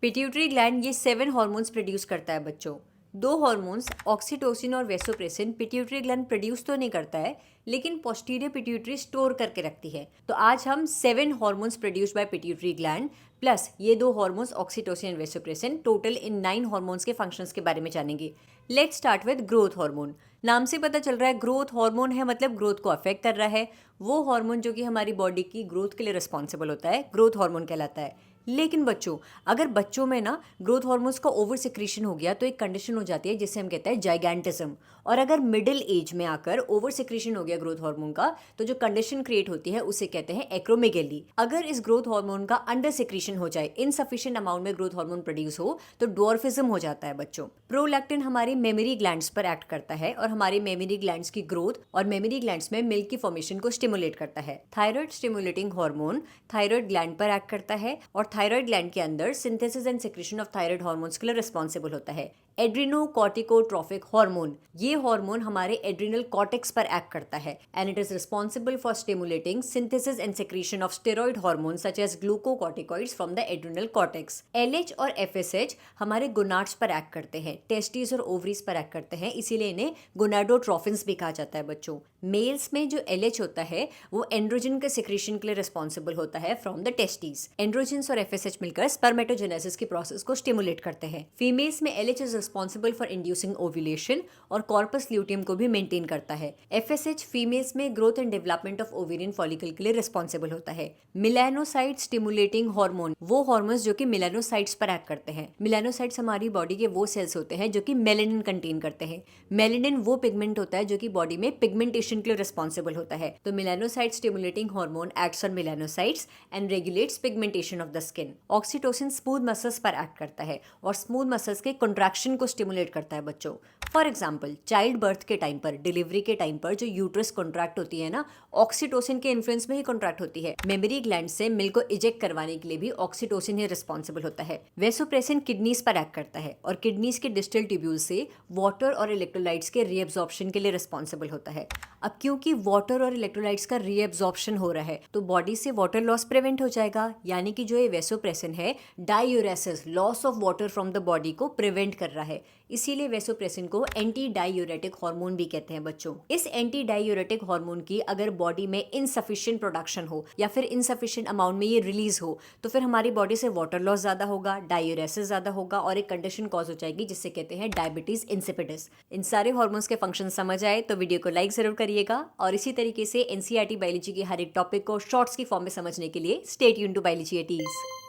Pituitary gland ये 7 hormones produce करता है बच्चों। 2 हार्मोन्स ऑक्सीटोसिन और वेसोप्रेसिन पिट्यूटरी ग्लैंड प्रोड्यूस तो नहीं करता है, लेकिन पोस्टीरियर पिट्यूटरी स्टोर करके रखती है। तो आज हम 7 hormones produced by pituitary gland plus ये 2 हार्मोन्स ऑक्सीटोसिन और वेसोप्रेसिन, टोटल इन 9 हार्मोन्स के फंक्शंस के बारे में जानेंगे। Let's start with growth hormone. नाम से पता चल रहा है ग्रोथ हार्मोन है, मतलब ग्रोथ को अफेक्ट कर रहा है। वो हार्मोन जो कि हमारी बॉडी की ग्रोथ के लिए रिस्पॉन्सिबल होता है, ग्रोथ हार्मोन कहलाता है। लेकिन बच्चों, अगर बच्चों में ना ग्रोथ हार्मोन्स का ओवर सिक्रीशन हो गया तो एक कंडीशन हो जाती है जिसे हम कहते हैं जाइगैंटिज्म। और अगर मिडिल एज में आकर ओवर सिक्रीशन हो गया ग्रोथ हार्मोन का, तो जो कंडीशन क्रिएट होती है उसे कहते हैं एक्रोमेगेली। अगर इस ग्रोथ हार्मोन का अंडर सिक्रीशन हो जाए, इनसफिशिएंट अमाउंट में ग्रोथ हार्मोन प्रोड्यूस हो, तो डॉर्फिज्म हो जाता है बच्चों। प्रोलैक्टिन हमारी मेमोरी ग्लैंड्स पर एक्ट करता है और हमारी मेमोरी ग्लैंड्स की ग्रोथ और मेमोरी ग्लैंड्स में मिल्क की फॉर्मेशन को स्टिमुलेट करता है। Thyroid stimulating hormone thyroid gland पर एक्ट करता है और थायराइड ग्लैंड के अंदर synthesis and secretion of thyroid hormones के लिए रिस्पॉन्सिबल होता है। एड्रिनोकॉर्टिकोट्रोफिक हार्मोन, ये हार्मोन हमारे एड्रिनल कॉर्टेक्स पर एक्ट करता है and it is responsible for stimulating synthesis and secretion of steroid hormone such as glucocorticoids from the adrenal cortex. LH और एफएसएच हमारे गोनाड्स पर एक्ट करते हैं, टेस्टिस और ओवरीज पर एक्ट करते हैं, इसीलिए इन्हें गोनाडोट्रोफिन्स भी कहा जाता है बच्चों। मेल्स में जो एलएच होता है वो एंड्रोजन के सिक्रेशन के लिए रिस्पॉन्सिबल होता है फ्रॉम द टेस्टिस। एंड्रोजन्स और एफएसएच मिलकर स्पर्मेटोजेनेसिस की प्रोसेस को स्टिमुलेट करते हैं। फीमेल्स में LH is responsible for inducing ovulation और कॉर्पस ल्यूटियम को भी मेंटेन करता है। एफएसएच फीमेल्स में growth and development of ovarian follicle के लिए रिस्पॉन्सिबल होता है। मिलेनोसाइट स्टिमुलेटिंग हार्मोन, वो हार्मोन्स जो कि मिलेनोसाइट्स पर एक्ट करते हैं। मिलेनोसाइट्स हमारी बॉडी के वो सेल्स होते हैं जो कि मेलेनिन कंटेन करते हैं। मेलेनिन वो पिगमेंट होता है जो कि बॉडी में पिगमेंटेशन के लिए रिस्पॉन्सिबल होता है। तो melanocyte stimulating hormone acts on melanocytes and regulates pigmentation of the skin. Oxytocin smooth muscles पर एक्ट करता है और स्मूथ मसल्स के कंट्रैक्शन को स्टिमुलेट करता है बच्चों। फॉर एग्जाम्पल, चाइल्ड बर्थ के टाइम पर, डिलीवरी के टाइम पर जो यूट्रस कॉन्ट्रैक्ट होती है ना, ऑक्सीटोसिन के इन्फ्लुएंस में ही कॉन्ट्रैक्ट होती है। मेमोरी ग्लैंड से मिल्क को इजेक्ट करवाने के लिए भी ऑक्सीटोसिन ही रिस्पॉन्सिबल होता है। वेसोप्रेसिन किडनीज पर एक्ट करता है और किडनीज के डिस्टल ट्यूब्यूल से वाटर और इलेक्ट्रोलाइट्स के रीएब्जॉर्प्शन के लिए रिस्पॉन्सिबल होता है। अब क्योंकि वाटर और इलेक्ट्रोलाइट्स का रीएब्जॉर्प्शन हो रहा है तो बॉडी से वाटर लॉस प्रिवेंट हो जाएगा, यानी कि जो ये वेसोप्रेसिन है diuresis, loss of water from the body को प्रिवेंट कर रहा है। इसीलिए वेसोप्रेसिन को एंटी डायूरेटिक हार्मोन भी कहते हैं बच्चों। इस एंटी डायूरेटिक हार्मोन की अगर बॉडी में इनसफिशिएंट प्रोडक्शन हो या फिर इनसफिशिएंट अमाउंट में ये रिलीज हो तो फिर हमारी बॉडी से वाटर लॉस ज्यादा होगा, डायूरेसिस ज्यादा होगा और एक कंडीशन कॉज हो जाएगी जिसे कहते हैं डायबिटीज इंसिपिडिस। इन सारे हार्मोन्स के फंक्शन समझ आए तो वीडियो को लाइक जरूर करिएगा और इसी तरीके से एनसीईआरटी बायोलॉजी के हर एक टॉपिक को शॉर्ट्स की फॉर्म में समझने के लिए stay tuned to biology eighties.